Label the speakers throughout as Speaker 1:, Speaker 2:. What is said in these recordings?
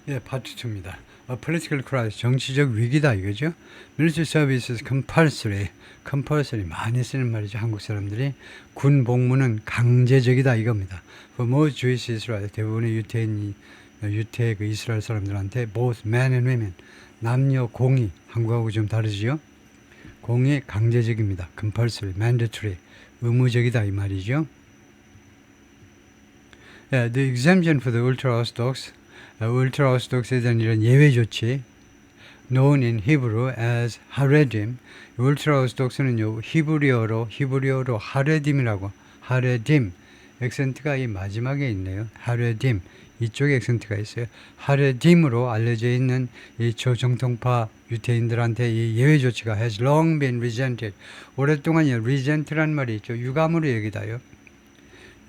Speaker 1: 예, 파트 2입니다. A political crisis, 정치적 위기다 이거죠. Military service is compulsory. compulsory 많이 쓰는 말이죠. 한국 사람들이. 군 복무는 강제적이다 이겁니다. For most Jewish Israel, 대부분의 유태 그 이스라엘 사람들한테 both men and women, 남녀 공이, 한국하고 좀 다르지요. 공이 강제적입니다. compulsory, mandatory, 의무적이다 이 말이죠. Yeah, the exemption for the ultra-Orthodox, ultra-Orthodox에 대한 이런 예외 조치, known in Hebrew as haredim. ultra-Orthodox는요 히브리어로 하레딤이라고, 하레딤 액센트가 이 마지막에 있네요. 하레딤 이쪽에 액센트가 있어요. 하레딤으로 알려져 있는 이 초정통파 유태인들한테 이 예외 조치가 has long been resented. 오랫동안 resent란 말이 있죠. 유감으로 여기다요.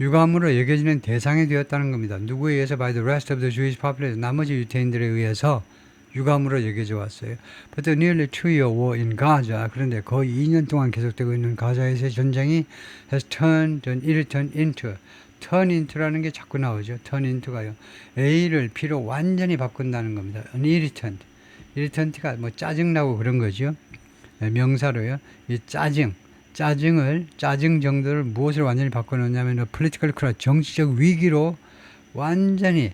Speaker 1: 유감으로 여겨지는 대상이 되었다는 겁니다. 누구에 의해서? by the rest of the Jewish population. 나머지 유태인들에 의해서 유감으로 여겨져 왔어요. But the nearly 2-year war in Gaza, 그런데 거의 2년 동안 계속되고 있는 가자에서의 전쟁이 has turned an irritant into. turn into라는 게 자꾸 나오죠. turn into가요. A를 B로 완전히 바꾼다는 겁니다. an irritant. irritant가 뭐 짜증나고 그런 거죠. 명사로요. 이 짜증 정도를 무엇을 완전히 바꿔놓냐면 political crisis, 정치적 위기로 완전히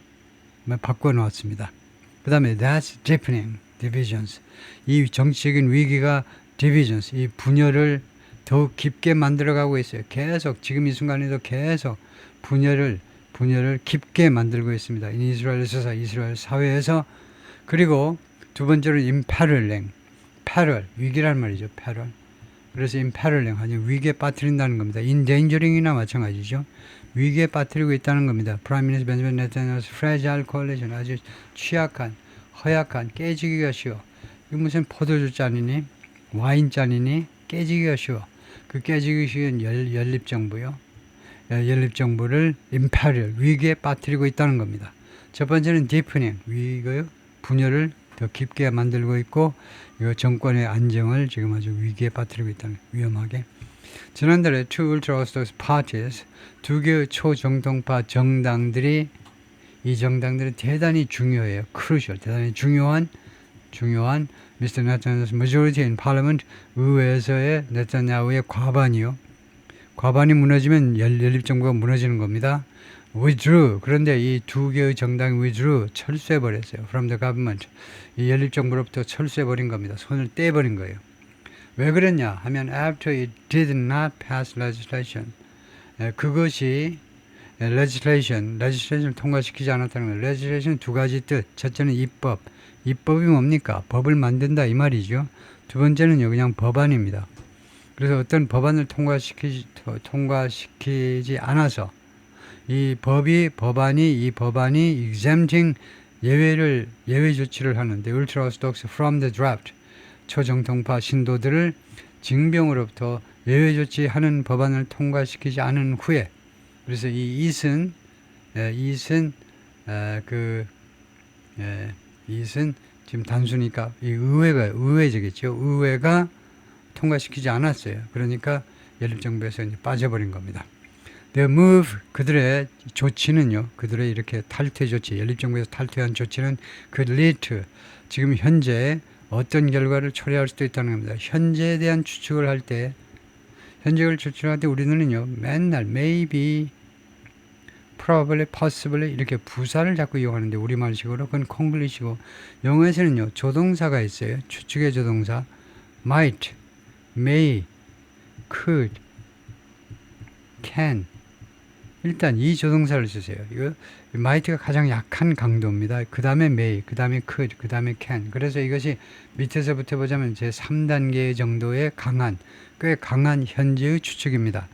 Speaker 1: 바꿔놓았습니다. 그 다음에 that's deepening divisions. 이 정치적인 위기가 divisions, 이 분열을 더욱 깊게 만들어가고 있어요. 계속 지금 이 순간에도 계속 분열을 깊게 만들고 있습니다. 이스라엘 사회에서. 그리고 두 번째로 imperiling, 위기란 말이죠. 그래서 imperiling, 아주 위기에 빠뜨린다는 겁니다. endangering이나 마찬가지죠. 위기에 빠뜨리고 있다는 겁니다. Prime Minister Benjamin Netanyahu's fragile coalition, 아주 취약한, 허약한, 깨지기가 쉬워. 이거 무슨 포도주 잔이니, 와인 잔이니, 깨지기가 쉬워. 그 깨지기 쉬운 연립정부요. 연립정부를 imperial, 위기에 빠뜨리고 있다는 겁니다. 첫 번째는 deepening, 위기고요. 분열을 더 깊게 만들고 있고, 이 정권의 안정을 지금 아주 위기에 빠뜨리고 있다는, 위험하게. 지난달에 two ultra-Orthodox parties, 두 개의 초정통파 정당들이, 이 정당들은 대단히 중요해요. crucial, 대단히 중요한 Mr. Netanyahu's majority in parliament, 의회에서의 네타냐후의 과반이 무너지면 연립정부가 무너지는 겁니다. withdrew. 그런데 이 두 개의 정당이 withdrew, 철수해버렸어요. from the government. 이 연립정부로부터 철수해버린 겁니다. 손을 떼버린 거예요. 왜 그랬냐 하면 after it did not pass legislation. 그것이 legislation을 통과시키지 않았다는 거예요. legislation 두 가지 뜻. 첫째는 입법이 뭡니까? 법을 만든다 이 말이죠. 두 번째는요 그냥 법안입니다. 그래서 어떤 법안을 통과시키지 않아서 이 법안이 exempting 예외 조치를 하는데 ultra-Orthodox from the draft, 초정통파 신도들을 징병으로부터 예외 조치하는 법안을 통과시키지 않은 후에, 그래서 이 it은 지금 단수니까 이 의회적이죠. 의회가 통과시키지 않았어요. 그러니까 연립정부에서 이제 빠져버린 겁니다. The move, 그들의 조치는요, 그들의 이렇게 탈퇴 조치, 연립정부에서 탈퇴한 조치는 could lead to, 지금 현재 어떤 결과를 초래할 수도 있다는 겁니다. 현재에 대한 추측을 할 때 우리는요, 맨날 maybe, probably, possibly 이렇게 부사를 자꾸 이용하는데 우리말식으로 그건 콩글리시고, 영어에서는요, 조동사가 있어요. 추측의 조동사, might, may, could, can. 일단 이 조동사를 쓰세요. 이거 might가 가장 약한 강도입니다. 그 다음에 may, 그 다음에 could, 그 다음에 can. 그래서 이것이 밑에서부터 보자면 제 3단계 정도의 꽤 강한 현재의 추측입니다.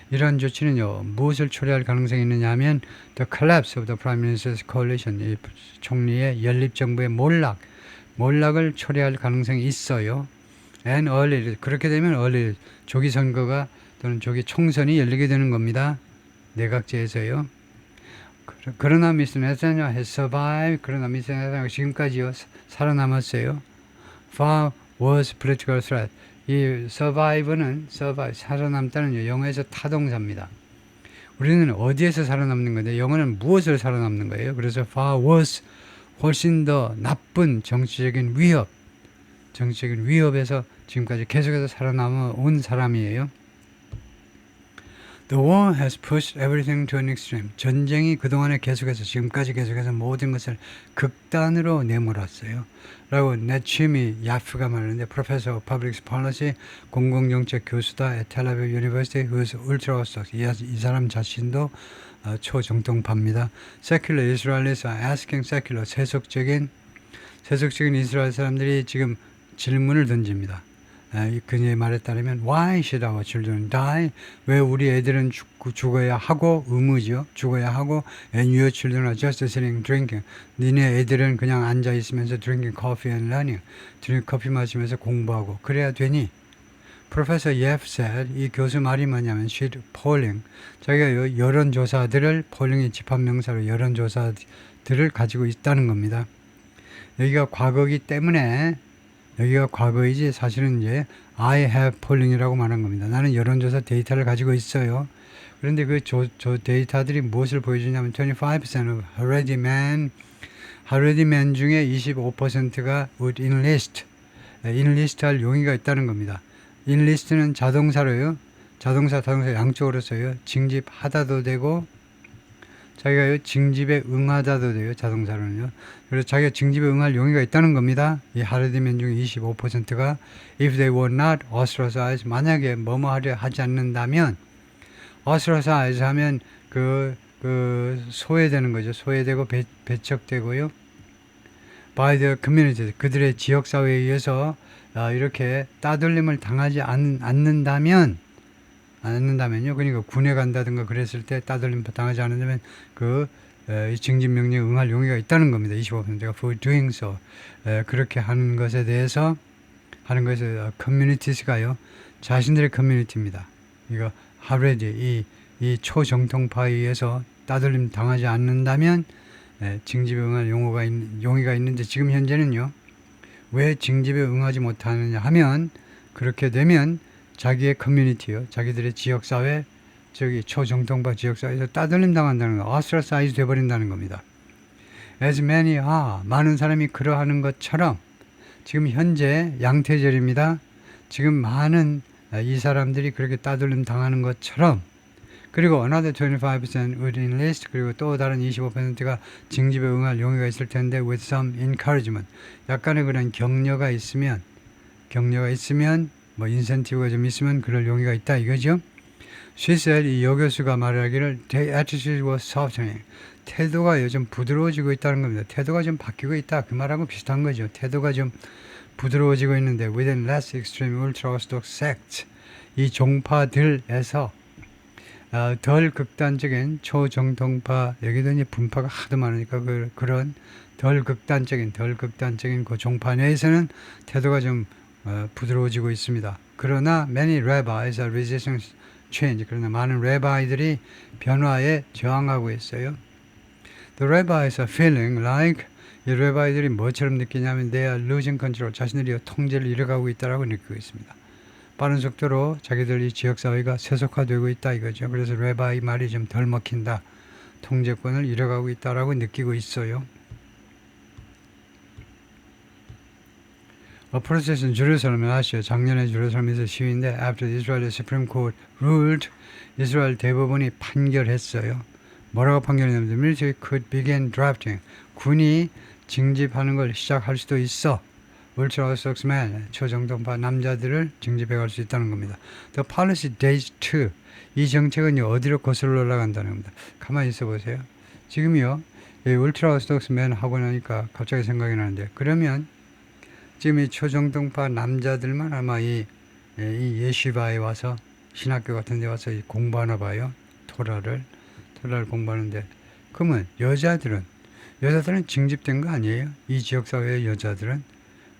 Speaker 1: 이러한 조치는요, 무엇을 초래할 가능성이 있느냐 하면 the collapse of the Prime Minister's coalition, 이 총리의 연립정부의 몰락을 초래할 가능성이 있어요. and early, 그렇게 되면 early, 조기 선거가 또는 조기 총선이 열리게 되는 겁니다. 내각제에서요. 그러나 Mr. Netanyahu has survived. 그러나 Mr. Netanyahu 지금까지요 살아남았어요. Far worse political threat. 이 survive, 살아남다는 영어에서 타동사입니다. 우리는 어디에서 살아남는 건데 영어는 무엇을 살아남는 거예요? 그래서 far worse 훨씬 더 나쁜 정치적인 위협에서 지금까지 계속해서 살아남아온 사람이에요. The war has pushed everything to an extreme. 전쟁이 그동안에 지금까지 계속해서 모든 것을 극단으로 내몰았어요. 라고 네치미 야프가 말하는데 Professor of Public Policy, 공공정책 교수다 at Tel Aviv University, who's ultra-orthodox. 이 사람 자신도 초정통파입니다. Secular Israelis are asking 세속적인 이스라엘 사람들이 지금 질문을 던집니다. 그녀의 말에 따르면 Why should our children die? 왜 우리 애들은 죽어야 하고 의무죠. 죽어야 하고 And your children are just sitting drinking. 니네 애들은 그냥 앉아 있으면서 drinking coffee and learning. 커피 마시면서 공부하고 그래야 되니? Professor Yeff said, 이 교수 말이 뭐냐면 she's polling. 자기가 여론조사들을 polling의 집합명사로 여론조사들을 가지고 있다는 겁니다. 여기가 과거이지 사실은 이제 I have polling이라고 말한 겁니다. 나는 여론조사 데이터를 가지고 있어요. 그런데 그 데이터들이 무엇을 보여주냐면 25% of Haredi men 중에 25%가 would enlist 할 용의가 있다는 겁니다. enlist는 자동사로요. 자동사 양쪽으로 써요. 징집하다도 되고 자기가 징집에 응하다도 돼요. 자동사로는요. 그래서 자기가 징집에 응할 용의가 있다는 겁니다. 이 하레디면 중에 25%가 if they were not ostracized, 만약에 뭐뭐 하려 하지 않는다면 ostracize 하면 소외되는 거죠. 소외되고 배척되고요. by the community, 그들의 지역사회에 의해서 이렇게 따돌림을 당하지 않는다면요. 그러니까 군에 간다든가 그랬을 때 따돌림 당하지 않는다면 이 징집 명령에 응할 용의가 있다는 겁니다. 25%가 for doing so. 그렇게 하는 것에 대해서 communities가요. 자신들의 커뮤니티입니다. 이거 하레디 이 초정통파에 의해서 따돌림 당하지 않는다면 징집에 응할 용의가 있는데 지금 현재는요. 왜 징집에 응하지 못하느냐 하면 그렇게 되면 자기의 커뮤니티요. 자기들의 지역사회, 초정통파 지역사회에서 따돌림 당한다는 거, ostracized 되어버린다는 겁니다. As many are, 많은 사람이 그러하는 것처럼 지금 현재 양태절입니다. 지금 많은 이 사람들이 그렇게 따돌림 당하는 것처럼 그리고 another 25% would enlist 그리고 또 다른 25%가 징집에 응할 용의가 있을 텐데 with some encouragement 약간의 그런 격려가 있으면 뭐 인센티브가 좀 있으면 그럴 용의가 있다 이거죠. She said, 이 여교수가 말하기를 their attitude was softening. 태도가 요즘 부드러워지고 있다는 겁니다. 태도가 좀 바뀌고 있다. 그 말하고 비슷한 거죠. 태도가 좀 부드러워지고 있는데 within less extreme ultra-orthodox sects 이 종파들에서 덜 극단적인 초정통파 여기도 이제 분파가 하도 많으니까 그런 덜 극단적인 그 종파 내에서는 태도가 좀 부드러워지고 있습니다. 그러나 many rabbis are resisting change. 그러나 많은 레바이들이 변화에 저항하고 있어요. The rabbis are feeling like 이 레바이들이 뭐처럼 느끼냐면 they are losing control. 자신들이 통제를 잃어가고 있다라고 느끼고 있습니다. 빠른 속도로 자기들이 지역사회가 세속화되고 있다 이거죠. 그래서 레바이 말이 좀 덜 먹힌다. 통제권을 잃어가고 있다라고 느끼고 있어요. 프로세스는 제루살렘을 아시죠? 작년에 제루살렘에서 시위인데 after the Israeli Supreme Court ruled 이스라엘 대법원이 판결했어요. 뭐라고 판결했냐면 the military could begin drafting 군이 징집하는 걸 시작할 수도 있어. ultra-orthodox men 초정통파 남자들을 징집해 갈 수 있다는 겁니다. The policy dates to 이 정책은 어디로 거슬러 올라간다는 겁니다. 가만히 있어 보세요. 지금요 이 ultra-orthodox men 하고 나니까 갑자기 생각이 나는데 그러면 지금 이 초정통파 남자들만 아마 이 예시바에 와서 신학교 같은 데 와서 공부하나 봐요. 토라를 공부하는데 그러면 여자들은 징집된 거 아니에요? 이 지역사회의 여자들은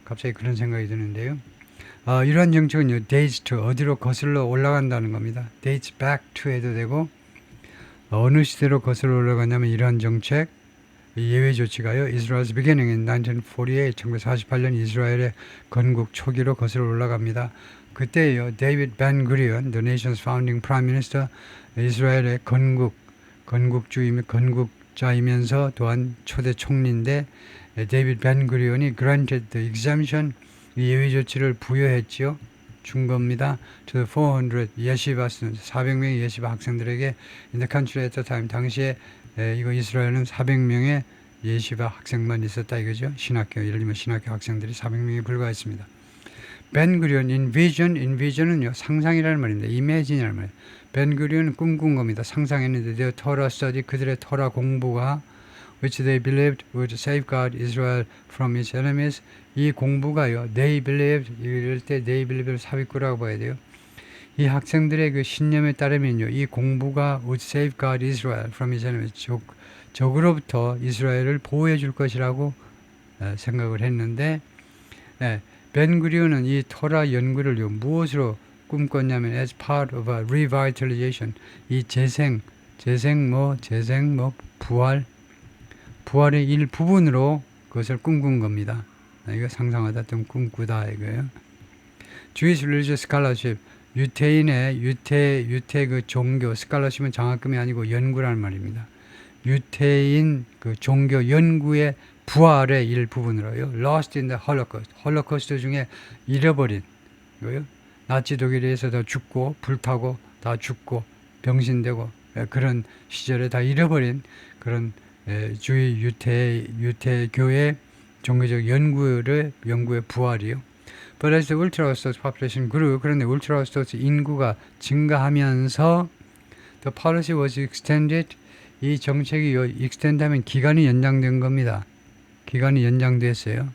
Speaker 1: 갑자기 그런 생각이 드는데요. 이러한 정책은 dates to 어디로 거슬러 올라간다는 겁니다. dates back to 해도 되고 어느 시대로 거슬러 올라가냐면 이러한 정책 예외 조치가요. Israel's beginning in 1948, 1948년 이스라엘의 건국 초기로 거슬러 올라갑니다. 그때요, 데이비드 벤 구리온, the nation's founding prime minister, 이스라엘의 건국주의 및 건국 독자이면서 또한 초대 총리인데 데이비드 벤구리온이 granted the exemption, 예외 조치를 부여했지요. 준 겁니다. to 400 예시바 students, 400명의 예시바 학생들에게 in the country at the time, 당시에 이거 이스라엘은 400명의 예시바 학생만 있었다 이거죠. 신학교, 예를 들면 신학교 학생들이 400명에 불과했습니다. 벤구리온 envision은요 상상이라는 말입니다. imagine이라는 말이에요. 벤구리온은 꿈꾼 겁니다. 상상했는데 their Torah study, 그들의 토라 공부가 which they believed would safeguard Israel from its enemies, 이 공부가요 they believed, 이럴 때 they believe를 삽입구라고 봐야 돼요. 이 학생들의 그 신념에 따르면요 이 공부가 would safeguard Israel from its enemies, 적으로부터 이스라엘을 보호해 줄 것이라고 생각을 했는데 벤구리온은 이 토라 연구를요 무엇으로 꿈꿨냐면 as part of a revitalization, 이 부활의 일부분으로 그것을 꿈꾼 겁니다. 이거 상상하다 좀 꿈꾸다 이거예요. Jewish Religious Scholarship, 유태인의 유태 그 종교 스칼러십은 장학금이 아니고 연구라는 말입니다. 유태인 그 종교 연구의 부활의 일부분으로요. Lost in the Holocaust, 홀로코스트 중에 잃어버린 거요. 나치 독일에서 다 죽고 불타고 다 죽고 병신되고 그런 시절에 다 잃어버린 그런 주의 유태교의 종교적 연구의 부활이요. But as the ultra-Orthodox population grew, 그런데 ultra-Orthodox 인구가 증가하면서 the policy was extended, 이 정책이 extend하면 기간이 연장된 겁니다. 기간이 연장됐어요.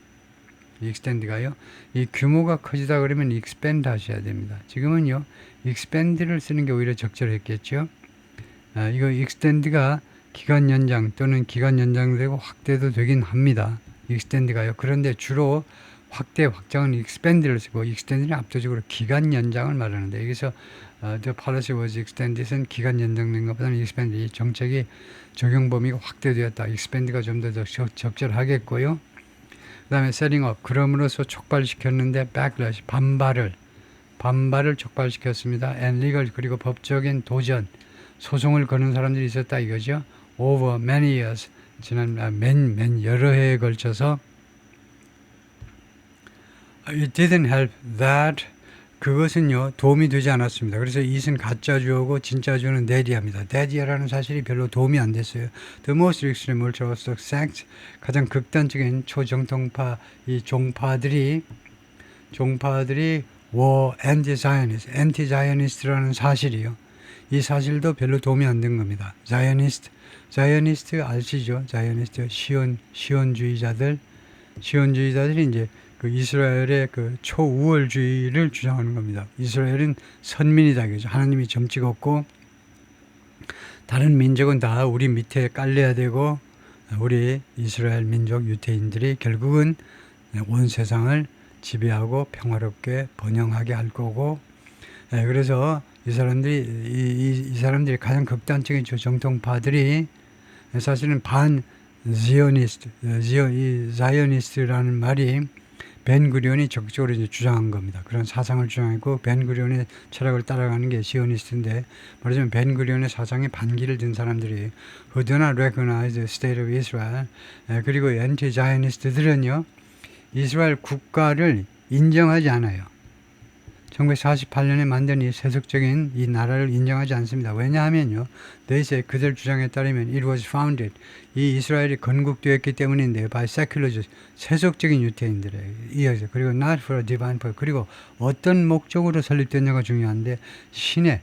Speaker 1: extend가요. 이 규모가 커지다 그러면 expand 하셔야 됩니다. 지금은요 expand를 쓰는 게 오히려 적절했겠죠. 이거 extend가 기간 연장 또는 기간 연장되고 확대도 되긴 합니다. extend가요. 그런데 주로 확장은 expand를 쓰고 extend는 압도적으로 기간 연장을 말하는데 여기서 the policy was extended은 기간 연장된 것보다는 expand, 이 정책이 적용 범위가 확대되었다. expand가 좀 더 적절하겠고요. 그 다음에 setting up, 그럼으로써 촉발시켰는데 backlash, 반발을 촉발시켰습니다. and legal, 그리고 법적인 도전, 소송을 거는 사람들이 있었다 이거죠. over many years, 지난 여러 해에 걸쳐서 it didn't help that, 그것은요 도움이 되지 않았습니다. 그래서 it은 가짜주어고 진짜주어는 that이합니다. that이라는 사실이 별로 도움이 안 됐어요. The most extreme ultra-Orthodox sects, 가장 극단적인 초정통파 이 종파들이 were anti-Zionist라는 사실이요. 이 사실도 별로 도움이 안 된 겁니다. Zionist 아시죠? Zionist 시온주의자들이 이제 그 이스라엘의 그 초우월주의를 주장하는 겁니다. 이스라엘은 선민이다 이거죠. 하나님이 점찍 없고 다른 민족은 다 우리 밑에 깔려야 되고 우리 이스라엘 민족 유태인들이 결국은 온 세상을 지배하고 평화롭게 번영하게 할 거고, 그래서 이 사람들이 가장 극단적인 정통파들이 사실은 자이오니스트라는 말이 벤구리온이 적극적으로 이제 주장한 겁니다. 그런 사상을 주장했고 벤구리온의 철학을 따라가는 게 시오니스트인데, 말하자면 벤구리온의 사상에 반기를 든 사람들이 who do not recognize the state of Israel, 그리고 엔티-자이오니스트들은요 이스라엘 국가를 인정하지 않아요. 1948년에 만든 이 세속적인 이 나라를 인정하지 않습니다. 왜냐하면요, they say, 그들 주장에 따르면 it was founded, 이 이스라엘이 건국되었기 때문인데요, by secular Jews, 세속적인 유태인들에 의해서, 그리고 not for a divine purpose, 그리고 어떤 목적으로 설립됐냐가 중요한데 신의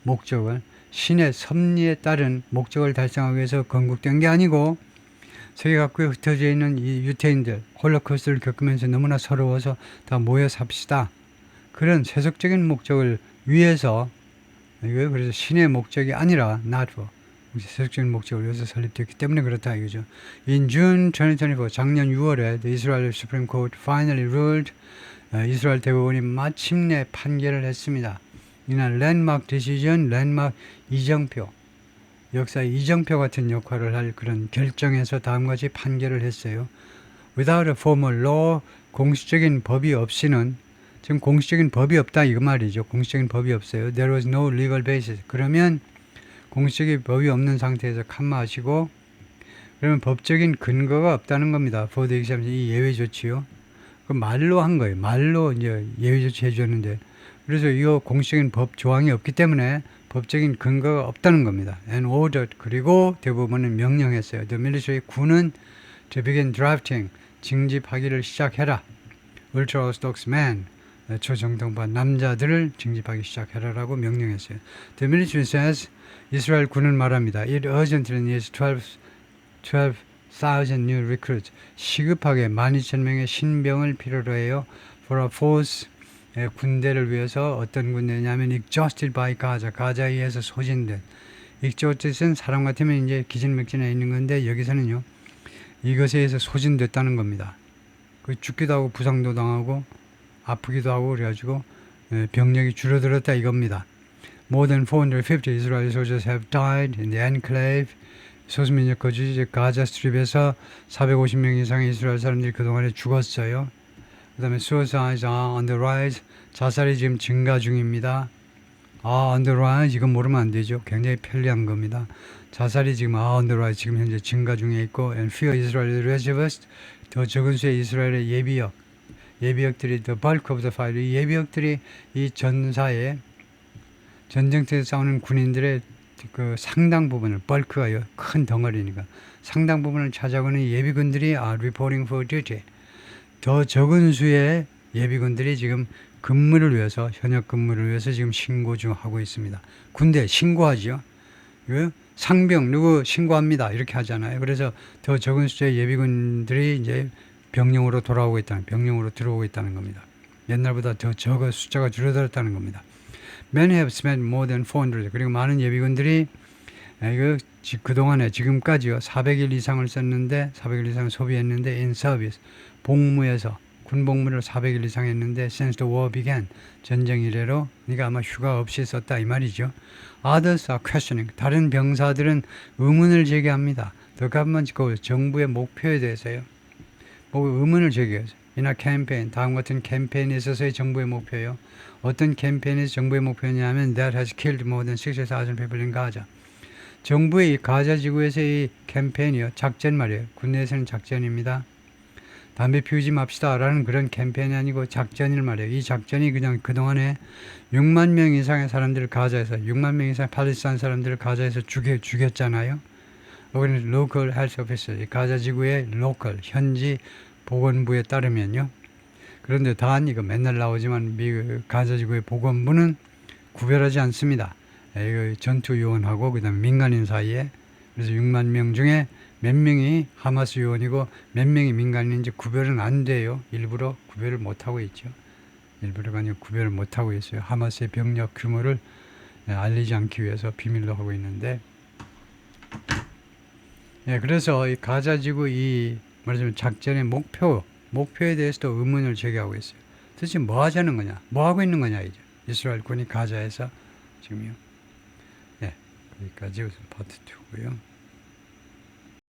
Speaker 1: 목적을, 신의 섭리에 따른 목적을 달성하기 위해서 건국된 게 아니고 세계 각국에 흩어져 있는 이 유태인들 홀로코스트를 겪으면서 너무나 서러워서 다 모여 삽시다, 그런 세속적인 목적을 위해서, 그래서 신의 목적이 아니라 not for, 세속적인 목적을 위해서 설립됐기 때문에 그렇다 이거죠. In June 2024, 작년 6월에 the Israel Supreme Court finally ruled, 이스라엘 대법원이 마침내 판결을 했습니다. 이날 랜드마크 디시전, 랜드마크 이정표, 역사의 이정표 같은 역할을 할 그런 결정에서 다음같이 판결을 했어요. Without a formal law, 공식적인 법이 없이는, 지금 공식적인 법이 없다 이거 말이죠. 공식적인 법이 없어요. There was no legal basis. 그러면 공식적인 법이 없는 상태에서 칸마하시고, 그러면 법적인 근거가 없다는 겁니다. for the exemption, 이 예외 조치요. 그 말로 한 거예요. 말로 이제 예외 조치 해줬는데, 그래서 이거 공식적인 법 조항이 없기 때문에 법적인 근거가 없다는 겁니다. and ordered, 그리고 대부분은 명령했어요. the military, 군은 to begin drafting, 징집하기를 시작해라. ultra orthodox men, 초정통파 남자들을 징집하기 시작해라라고 명령했어요. The military says, 이스라엘 군은 말합니다. It urgently needs 12,000 new recruits. 시급하게 12,000명의 신병을 필요로 해요. For a force, 군대를 위해서. 어떤 군대냐면 exhausted by Gaza, 가자에 의해서 소진된. exhausted은 사람 같으면 이제 기진맥진해 있는 건데, 여기서는요 이것에 의해서 소진됐다는 겁니다. 그 죽기도 하고 부상도 당하고 아프기도 하고 그래가지고 병력이 줄어들었다 이겁니다. More than 450 Israeli soldiers have died in the enclave. 소수민족 거주지 가자 스트립에서 450명 이상의 이스라엘 사람들이 그동안에 죽었어요. 그 다음에 suicides are on the rise. 자살이 지금 증가 중입니다. on the rise, 이건 모르면 안 되죠. 굉장히 편리한 겁니다. 자살이 지금 on the rise, 지금 현재 증가 중에 있고, and few Israeli reservists, 더 적은 수의 이스라엘의 예비역들이 the bulk of the fight, 이 예비역들이 이 전사에 전쟁터에서 싸우는 군인들의 그 상당 부분을, bulk가요, 큰 덩어리니까 상당 부분을 차지하고는 예비군들이 are reporting for duty. 더 적은 수의 예비군들이 지금 근무를 위해서, 현역 근무를 위해서 지금 신고 중하고 있습니다. 군대 신고하지요. 상병 누구 신고합니다 이렇게 하잖아요. 그래서 더 적은 수의 예비군들이 이제 병영으로 돌아오고 있다는, 병영으로 들어오고 있다는 겁니다. 옛날보다 더 적어 숫자가 줄어들었다는 겁니다. Many have spent more than 400. 그리고 많은 예비군들이 그동안에 지금까지요 400일 이상을 썼는데, 400일 이상을 소비했는데 in service, 복무에서 군 복무를 400일 이상 했는데 since the war began, 전쟁 이래로. 그러니까 아마 휴가 없이 썼다 이 말이죠. Others are questioning. 다른 병사들은 의문을 제기합니다. The government goals, 정부의 목표에 대해서요. 의문을 제기해서. 이나 캠페인, 다음 같은 캠페인에 있어서의 정부의 목표요. 어떤 캠페인에서 정부의 목표냐면 that has killed more than 60,000 people in Gaza. 정부의 이 가자 지구에서의 이 캠페인이요, 작전 말이에요. 국내에서는 작전입니다. 담배 피우지 맙시다 라는 그런 캠페인이 아니고 작전을 말이에요. 이 작전이 그냥 그동안에 6만 명 이상의 사람들을 가자에서, 6만 명 이상의 팔레스타인 사람들을 가자에서 죽였잖아요. 우리는 local health officer, 가자 지구의 local, 현지 보건부에 따르면요. 그런데 단 이거 맨날 나오지만 가자 지구의 보건부는 구별하지 않습니다. 이거 전투 요원하고 그다음에 민간인 사이에. 그래서 6만 명 중에 몇 명이 하마스 요원이고 몇 명이 민간인인지 구별은 안 돼요. 일부러 구별을 못하고 있죠. 일부러가 아니고 구별을 못하고 있어요. 하마스의 병력 규모를 알리지 않기 위해서 비밀로 하고 있는데, 그래서 이 가자지구 이 말하자면 작전의 목표에 대해서도 의문을 제기하고 있어요. 도대체 뭐 하자는 거냐, 뭐 하고 있는 거냐 이제 이스라엘 군이 가자에서 지금요. 여기까지 파트 2고요.